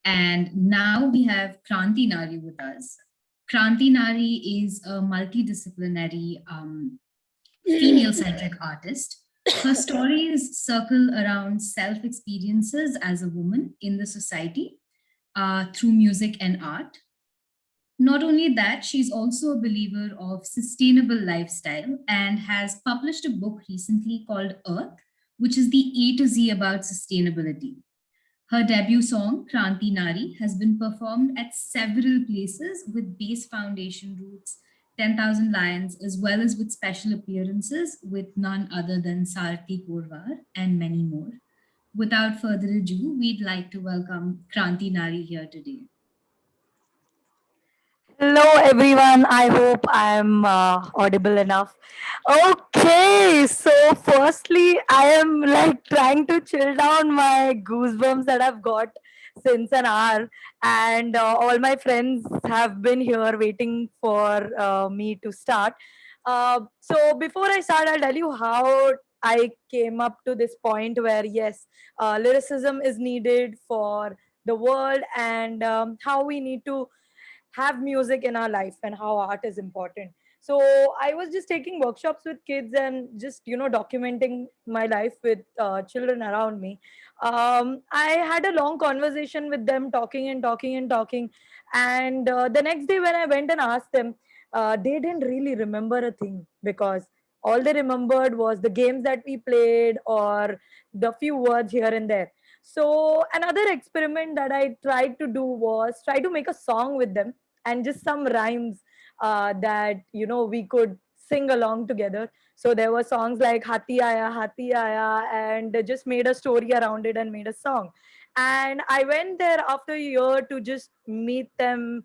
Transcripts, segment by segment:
And now we have Kranti Nari with us. Kranti Nari is a multidisciplinary female centric artist. Her stories circle around self experiences as a woman in the society through music and art. Not only that, she's also a believer of sustainable lifestyle and has published a book recently called Earth, which is the A to Z about sustainability. Her debut song, Kranti Nari, has been performed at several places with Bass Foundation Roots, 10,000 Lions, as well as with special appearances with none other than Sarthi Korwar and many more. Without further ado, we'd like to welcome Kranti Nari here today. Hello, everyone. I hope I'm audible enough. Okay, so firstly, I am like trying to chill down my goosebumps that I've got since an hour, and all my friends have been here waiting for me to start. So before I start, I'll tell you how I came up to this point where yes, lyricism is needed for the world, and how we need to have music in our life and how art is important. So I was just taking workshops with kids and just documenting my life with children around me. I had a long conversation with them, talking and talking and talking, and the next day when I went and asked them, they didn't really remember a thing, because all they remembered was the games that we played or the few words here and there. So another experiment that I tried to do was try to make a song with them, and just some rhymes that we could sing along together. So there were songs like Hati Aya, and just made a story around it and made a song. And I went there after a year to just meet them,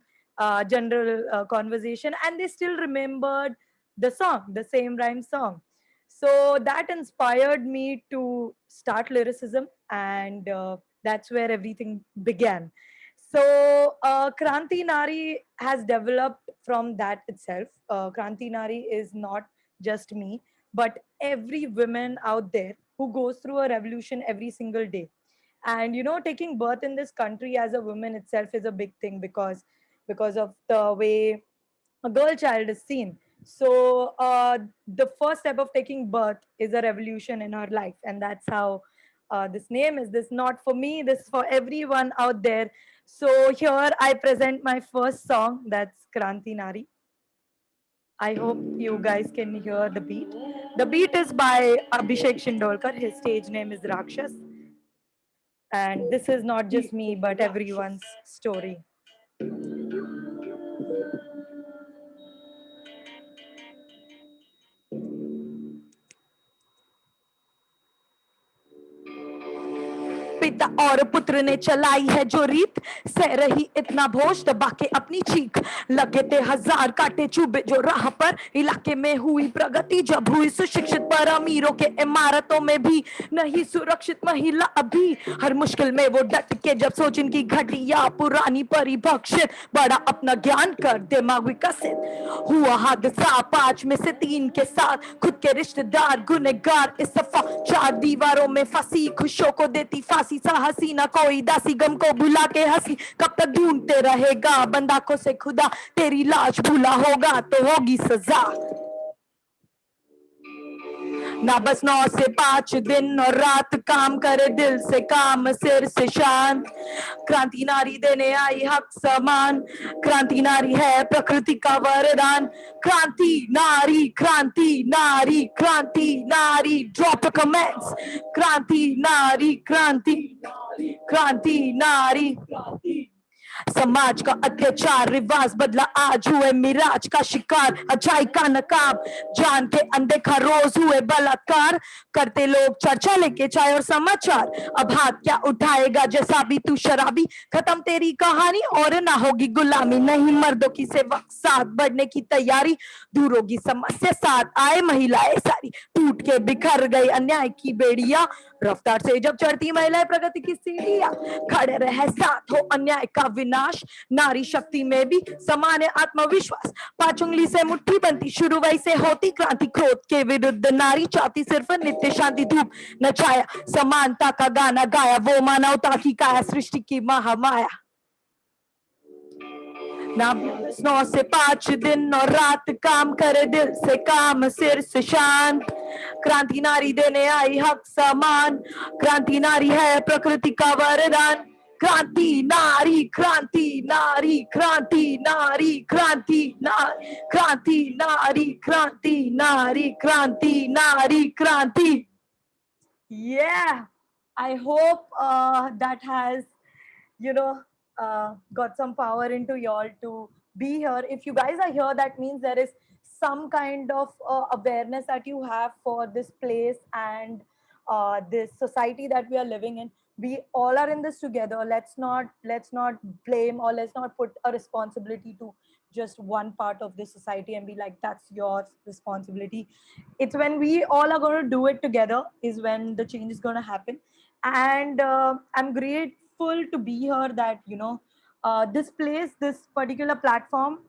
general conversation, and they still remembered the song, the same rhyme song. So that inspired me to start lyricism, and that's where everything began. So Kranti Nari has developed from that itself. Kranti Nari is not just me, but every woman out there who goes through a revolution every single day. And taking birth in this country as a woman itself is a big thing, because of the way a girl child is seen. So the first step of taking birth is a revolution in her life, and that's how this name is. This not for me, this is for everyone out there. So here I present my first song, that's Kranti Nari. I hope you guys can hear the beat. The beat is by Abhishek Shindolkar. His stage name is Rakshas. And this is not just me, but everyone's story. पिता और पुत्र ने चलाई है जो रीत, सह रही इतना भोज दबा के अपनी चीख, लगे थे हजार कांटे चुभे जो राह पर, इलाके में हुई प्रगति जब हुई सुशिक्षित, पर अमीरों के इमारतों में भी नहीं सुरक्षित महिला अभी, हर मुश्किल में वो डट के जब सोच इनकी घटिया पुरानी परिभक्षित, बड़ा अपना ज्ञान कर दिमाग विकसित, हुआ हादसा 5 में से 3 के साथ, खुद के रिश्तेदार गुनहगार इस सफा, 4 दीवारों में फंसी खुशियों को देती फांसी, सा हसीना कोई दासी गम को भुला के हंसी, कब तक ढूंढते रहेगा बंद आंखों से खुदा, तेरी लाश भूला होगा तो होगी सजा। ना बस 9 से 5 दिन और रात काम करे दिल से काम सिर से शान, क्रांति नारी देने आई हक समान, क्रांति नारी है प्रकृति का वरदान, क्रांति नारी क्रांति नारी क्रांति नारी, ड्रॉप कमेंट्स, क्रांति नारी क्रांति क्रांति नारी। समाज का अत्याचार रिवाज बदला आज हुए मिराज का शिकार, अच्छाई का नकाब जान के अनदेखा रोज हुए बलात्कार, करते लोग चर्चा लेके चाय और समाचार, अब हाथ क्या उठाएगा जैसा भी तू शराबी, खत्म तेरी कहानी और ना होगी गुलामी, नहीं मर्दों की सेवा साथ बढ़ने की तैयारी, दूर होगी समस्या साथ आए महिलाएं सारी, टूट के बिखर गई अन्याय की बेड़िया, रफ्तार से जब चढ़ती महिलाएं प्रगति की सीढ़ियां, खड़े रहे साथ हो अन्याय का विनाश, नारी शक्ति में भी समान है आत्मविश्वास, 5 उंगली से मुट्ठी बनती शुरू वही से होती क्रांति, क्रोध के विरुद्ध नारी चाहती सिर्फ नित्य शांति, धूप नचाया समानता का गाना गाया, वो मानवता की काया सृष्टि की महामाया। ना 9 से 5 दिन और रात काम करे दिल से काम सिर से शांत, क्रांति नारी देने आई हक समान, क्रांति नारी है प्रकृति का वरदान, क्रांति नारी क्रांति नारी क्रांति नारी क्रांति नारी क्रांति नारी क्रांति नारी क्रांति नारी क्रांति. Yeah, I hope that has, you know, got some power into y'all to be here. If you guys are here, that means there is some kind of awareness that you have for this place and this society that we are living in. We all are in this together. Let's not blame, or let's not put a responsibility to just one part of this society and be like, that's your responsibility. It's when we all are going to do it together is when the change is going to happen. And I'm grateful to be here, that this place, this particular platform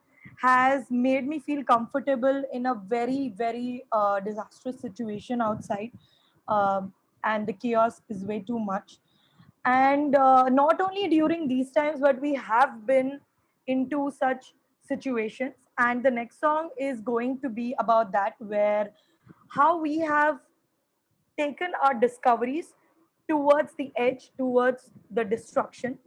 has made me feel comfortable in a very, very disastrous situation outside. And the chaos is way too much. And not only during these times, but we have been into such situations. And the next song is going to be about that, where how we have taken our discoveries towards the edge, towards the destruction.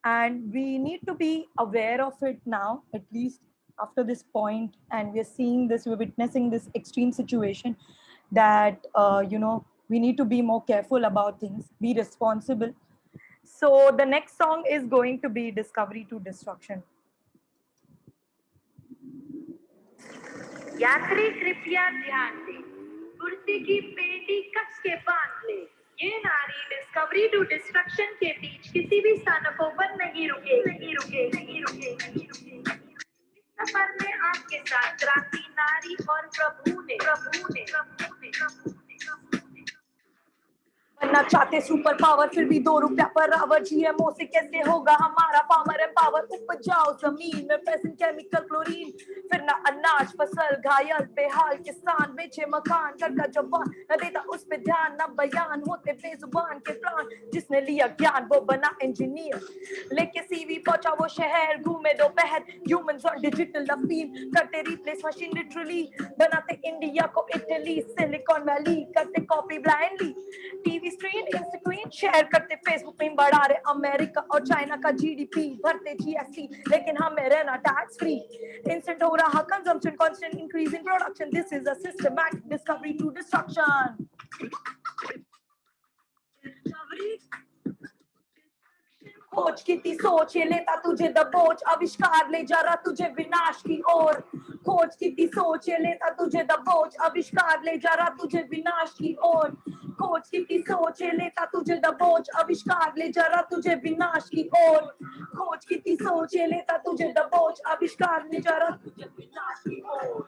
And we need to be aware of it now, at least after this point. And we're seeing this, we're witnessing this extreme situation, that, we need to be more careful about things, be responsible. So the next song is going to be Discovery to Destruction. यात्री कृपया ध्यान दें, कुर्सी की पेटी कस के बांध ले। ये नारी डिस्कवरी टू डिस्ट्रक्शन के बीच किसी भी स्थान पर नहीं रुके। इस सफर में आपके साथ क्रांति नारी और प्रभु ने बनना चाहते सुपर पावर, फिर भी 2 रुपया पर आवर। जीएमओ से कैसे होगा हमारा पावर एम्पावर? उपजाओ जमीन में प्रेजेंट केमिकल क्लोरीन, फिर ना अनाज फसल घायल बेहाल किसान, बेचे मकान घर का जवान, न देता उस पे ध्यान, न बयान होते बेजुबान के प्राण। जिसने लिया ज्ञान वो बना इंजीनियर, लेके सीवी पहुंचा वो शहर, घूमे दोपहर ह्यूमंस और डिजिटल अफीम, करते रिप्लेस मशीन लिटरली, बनाते इंडिया को इटली, सिलिकॉन वैली करते copy blindly. TV screen Instagram share करते, फेसबुक में बढ़ा रहे अमेरिका और चाइना का जीडीपी, भरते जीएसटी लेकिन हमें रहना टैक्स फ्री। इंस्टेंट हो रहा consumption, constant increase in production, this is a systematic discovery to destruction. खोज कितनी सोच ये लेता तुझे दबोच, आविष्कार ले जा रहा तुझे विनाश की ओर। खोज कितनी सोच ये लेता तुझे दबोच, आविष्कार ले जा रहा तुझे विनाश की ओर। खोज कितनी सोच ये लेता तुझे दबोच, आविष्कार ले जा रहा तुझे विनाश की ओर। खोज कितनी सोच ये लेता तुझे दबोच, आविष्कार ले जा रहा तुझे विनाश की ओर।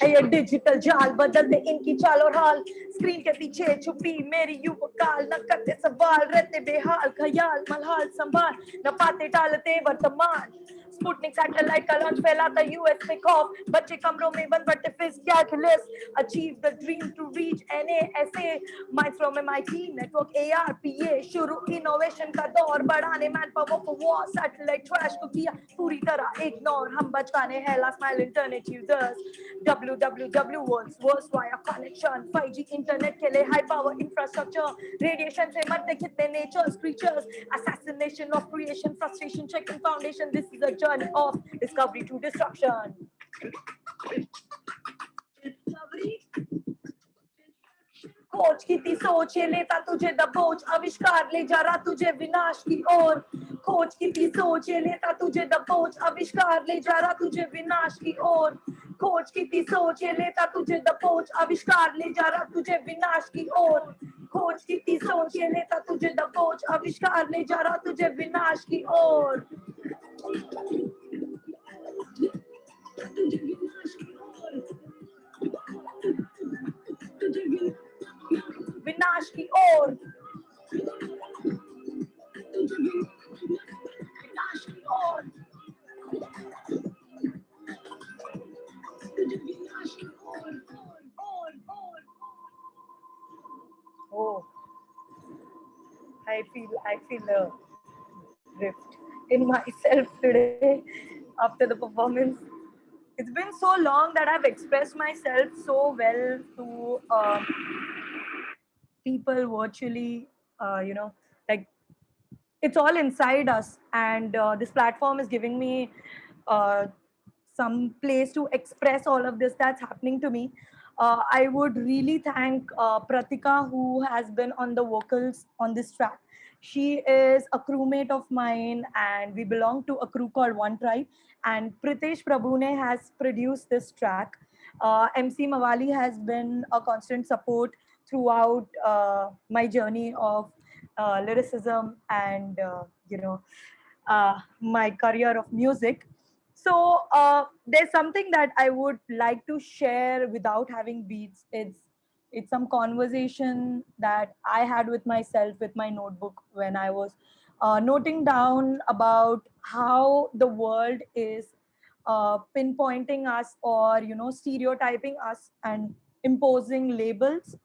ये डिजिटल जाल बदलते इनकी चाल और हाल, स्क्रीन के पीछे छुपी मेरी युवकाल, न करते सवाल रहते बेहाल, ख्याल मलहाल संभाल न पाते टालते वर्तमान। स्पुतनिक सैटेलाइट का लॉन्च फैलाता यूएस में खौफ, बच्चे कमरों में बंद पड़ते फिज calculus, achieve the dream to reach NASA, minds from MIT network ARPA, शुरू इनोवेशन का दौर, बढ़ाने man power for war, satellite trash को किया पूरी तरह इग्नोर, हम बचाने हैं last mile internet users. www world's worst wire connection, 5G internet के लिए हाई पावर इंफ्रास्ट्रक्चर, रेडिएशन से मरते कितने natures creatures, assassination of creation, frustration checking foundation, this is a journey of discovery to destruction. खोज कितनी सोच ये लेता तुझे दबोच, आविष्कार ले जा रहा तुझे विनाश की ओर। खोज कितनी सोच ये लेता तुझे दबोच, आविष्कार ले जा रहा तुझे विनाश की ओर। खोज कितनी सोच ये लेता तुझे दबोच, आविष्कार ले जा रहा तुझे विनाश की ओर। खोज कितनी सोच ये लेता तुझे दबोच, आविष्कार ले जा रहा तुझे विनाश की ओर। विनाश की ओर, विनाश की ओर, विनाश की ओर। I feel a rift in myself today after the performance. It's been so long that I've expressed myself so well to people virtually. Like it's all inside us, and this platform is giving me uh, some place to express all of this that's happening to me. I would really thank Pratika, who has been on the vocals on this track. She is a crewmate of mine, and we belong to a crew called One Tribe. And Pritesh Prabhune has produced this track. MC Mawali has been a constant support throughout my journey of lyricism and my career of music. So there's something that I would like to share without having beats. It's some conversation that I had with myself with my notebook when I was noting down about how the world is pinpointing us, or stereotyping us and imposing labels.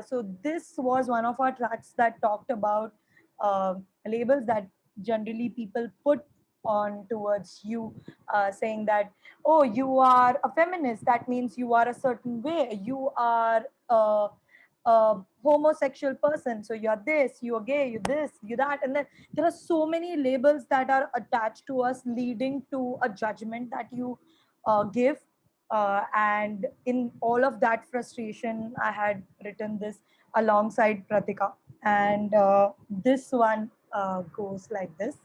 So this was one of our tracks that talked about uh, labels that generally people put on towards you, saying that, oh, you are a feminist, that means you are a certain way, you are a homosexual person, so you're this, you're gay, you this, you that. And then there are so many labels that are attached to us, leading to a judgment that you give. And in all of that frustration, I had written this alongside Pratika. And this one goes like this.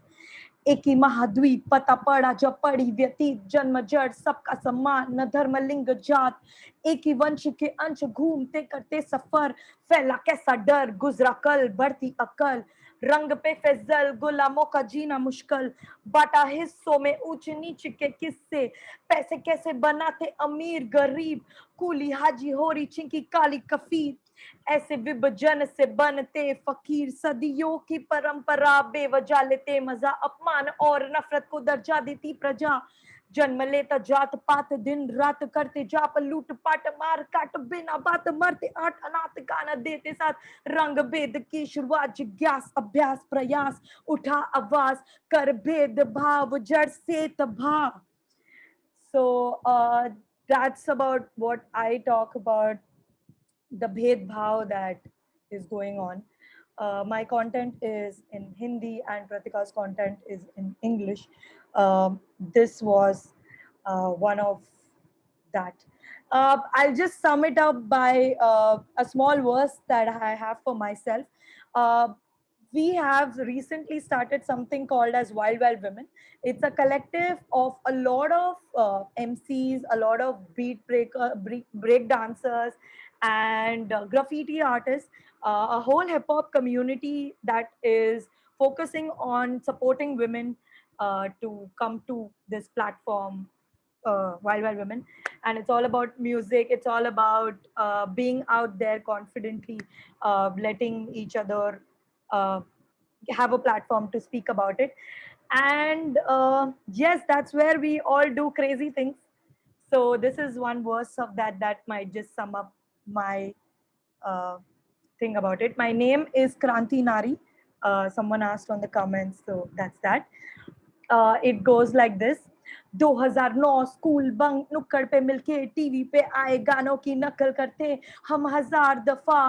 एक ही महाद्वीप पता पड़ा जब पड़ी व्यतीत जन्म जड़ सबका सम्मान न धर्म लिंग जात एक ही वंश के अंश घूमते करते सफर फैला कैसा डर गुजरा कल बढ़ती अकल रंग पे फिजल गुलामों का जीना मुश्किल बाटा हिस्सों में ऊंच नीच के किस्से पैसे कैसे बनाते अमीर गरीब कूली हाजी होरी चिंकी काली कफीर ऐसे विभजन से बनते फकीर सदियों की परंपरा बेवजह लेते मजा अपमान और नफरत को दर्जा देती प्रजा जन्म लेता जात पात दिन रात करते जाप लूट पाट मार काट बिना बात मरते आठ अनाथ गाना देते साथ रंग भेद की शुरुआत जिज्ञास अभ्यास प्रयास उठा आवाज कर भेद भाव जड़ से तबाह. So that's about what I talk about, the bhed bhav that is going on. My content is in Hindi and Pratika's content is in English. This was one of that. I'll just sum it up by a small verse that I have for myself. Uh, we have recently started something called as Wild Wild Women. It's a collective of a lot of MCs, a lot of break dancers, and graffiti artists, a whole hip hop community that is focusing on supporting women to come to this platform, Wild Wild Women. And it's all about music. It's all about being out there confidently, letting each other uh, have a platform to speak about it. And yes, that's where we all do crazy things. So this is one verse of that might just sum up my uh, thing about it. My name is Kranti Nari. Someone asked on the comments, so that's that. It goes like this. 2009 school bunk नुक्कड़ पे मिलके TV पे आए गानों की नकल करते हम हजार दफा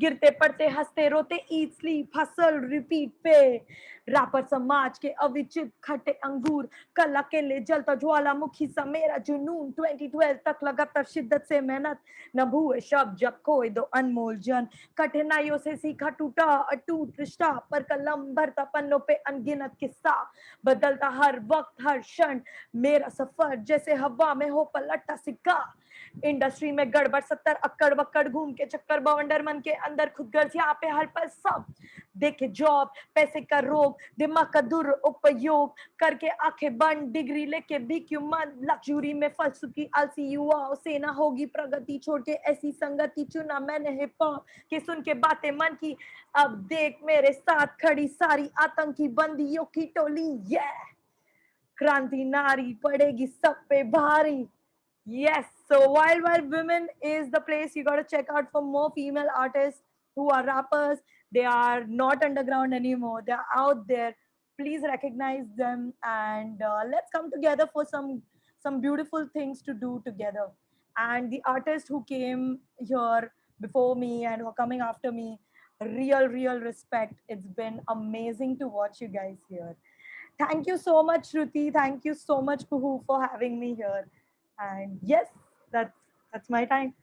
गिरते पड़ते हंसते रोते ईट स्लीप हसल रिपीट पे रैपर समाज के अविचित खट्टे अंगूर कल अकेले जलता ज्वालामुखी सा मेरा जुनून 2012 तक लगातार शिद्दत से मेहनत न भूए शब्द जब खोए दो अनमोल जन कठिनाइयों से सीखा टूटा अटूट रिश्ता पर कलम भरता पन्नों पे अनगिनत किस्सा बदलता हर वक्त हर क्षण मेरा सफर जैसे हवा में हो पलटता सिक्का इंडस्ट्री में गड़बड़ 70 अक्कड़ बक्कड़ घूम के चक्कर बवंडर मन के अंदर खुदगर्ज यहाँ पे हर पल सब देखे जॉब पैसे का रोग दिमाग का दुरुपयोग करके आंखें बंद डिग्री लेके भी क्यों मन लग्जरी में फंस चुकी आलसी युवाओं से ना होगी प्रगति छोड़ के ऐसी संगति चुना मैंने हिप हॉप के सुन के बातें मन की अब देख मेरे साथ खड़ी सारी आतंकी बंदियों की टोली क्रांति नारी पड़ेगी सब पे भारी. Yes, so Wild Wild Women is the place you got to check out for more female artists who are rappers. They are not underground anymore. They're out there. Please recognize them, and let's come together for some beautiful things to do together. And the artists who came here before me and who are coming after me, real respect. It's been amazing to watch you guys here. Thank you so much, Shruti. Thank you so much, Kuhu, for having me here. And yes, that's my time.